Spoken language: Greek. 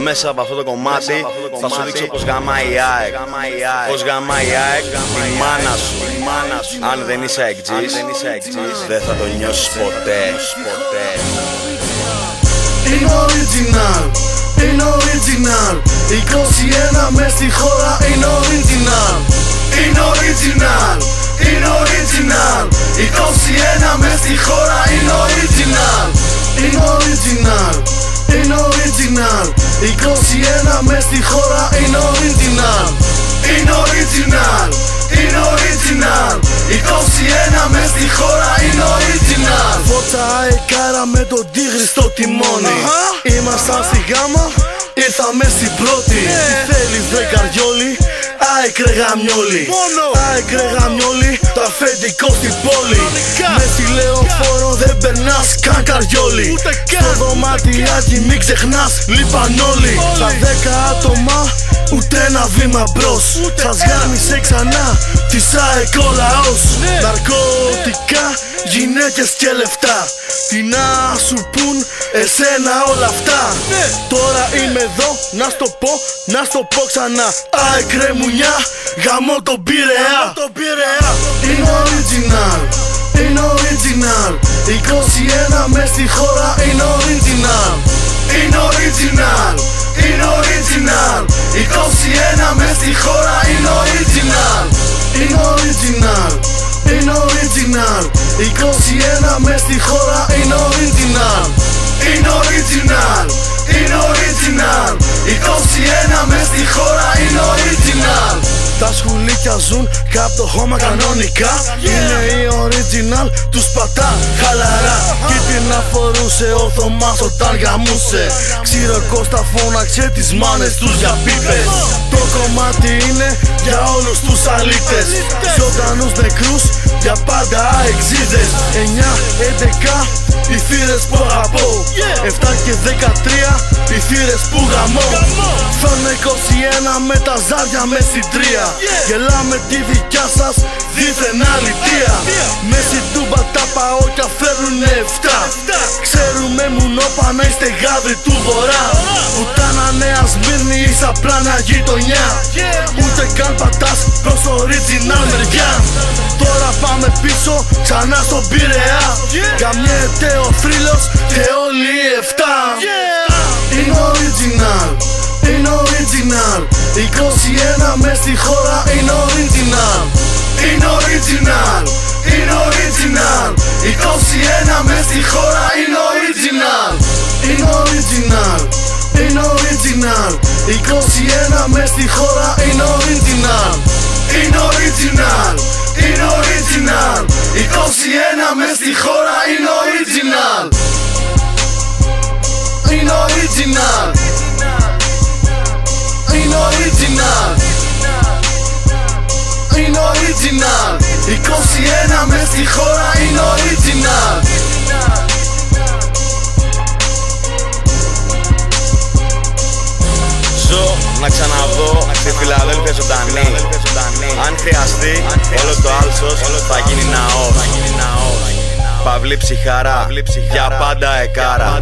μέσα από αυτό το κομμάτι θα σου δείξω πως γαμάει η ΑΕΚ. Πως γαμάει η ΑΕΚ τη μάνα σου. Αν δεν είσαι αεκτζής, δεν θα το νιώσεις ποτέ. Είναι original, είναι original. 21 μες στη χώρα είναι original. Είναι original, είναι original. 21 μες στη χώρα είναι original. Είναι original, είναι original. 21 μες στη χώρα είναι original. Είναι original, είναι original. 21 μες στη χώρα είναι original. Φώτσα αεκάρα με τον τίγρη στο τιμόνι. Ήμασταν στη γάμα, ήρθαμε στην πρώτη. Τι θέλεις βρε καριόλι, ΑΕΚ ρε γαμιόλι. ΑΕΚ ρε γαμιόλι, το αφεντικό στην πόλη. Με στη λεωφόρο δεν περνάς καν καριόλι. Στο δωματιάκι μην ξεχνάς, λείπαν όλοι. Στα 10 άτομα ούτε ένα βήμα μπρος. Σας γάμισε ξανά της ΑΕΚ ο λαός. Ναρκωτικά, γυναίκες και λεφτά. Τι να σου πουν εσένα όλα αυτά. Τώρα είμαι εδώ να στο πω, να στο πω ξανά. ΑΕΚ ρε μουνιά, γαμώ τον Πειραιά. Είναι original, είναι original. 21 μες στη χώρα είναι original. Είναι original, είναι original. 21 μες στη χώρα είναι original. Είναι original, είναι original. 21 μες στη χώρα είναι original. Είναι original, είναι original. 21 μες στη χώρα είναι original. Τα σκουλίκια ζουν κάπου το χώμα κανονικά. Είναι η original, τους πατά χαλαρά. Κι την αφορούσε ο Θωμάς όταν γαμούσε. Ξύρο Κώστα φώναξε τις μάνες τους για πίπες. Το κομμάτι είναι για όλους τους αλήτες. Ζωντανούς νεκρούς, για πάντα αεξίδες. 9, 11, οι θύρες που αγαπώ. 7 και 13, οι θύρες που γαμώ. Φέρνω 21 με τα ζάρια με στην 3. Γελάμε τη δικιά σας δίθεν αλητία. Μέση τούμπα τα πάω κι φέρνουνε 7. Ξέρουμε μουνόπανα είστε γάδροι του βορρά. Πουτάνα Νέα Σμύρνη είσαι απλά μια γειτονιά. Ούτε καν πατάς προς original μεριά. Τώρα πάμε πίσω ξανά στον Πειραιά. Γαμιέται ο θρύλος και όλοι οι 7. Είναι original, είναι original. 21 μες στη χώρα είναι original. Είναι original, είναι original. 21 μες στη χώρα είναι original. Είναι original, είναι original. 21 μες στη χώρα είναι original. Είναι original, είναι original. 21 μες στη χώρα είναι original. Είναι original, είναι original. Είναι original. 21 μες στη χώρα είναι original. Ζω να ξαναδώ στη Φιλαδέλφια ζωντανή. Αν χρειαστεί όλο το άλσος θα γίνει ναός. Παυλή ψυχάρα, για πάντα εκάρα.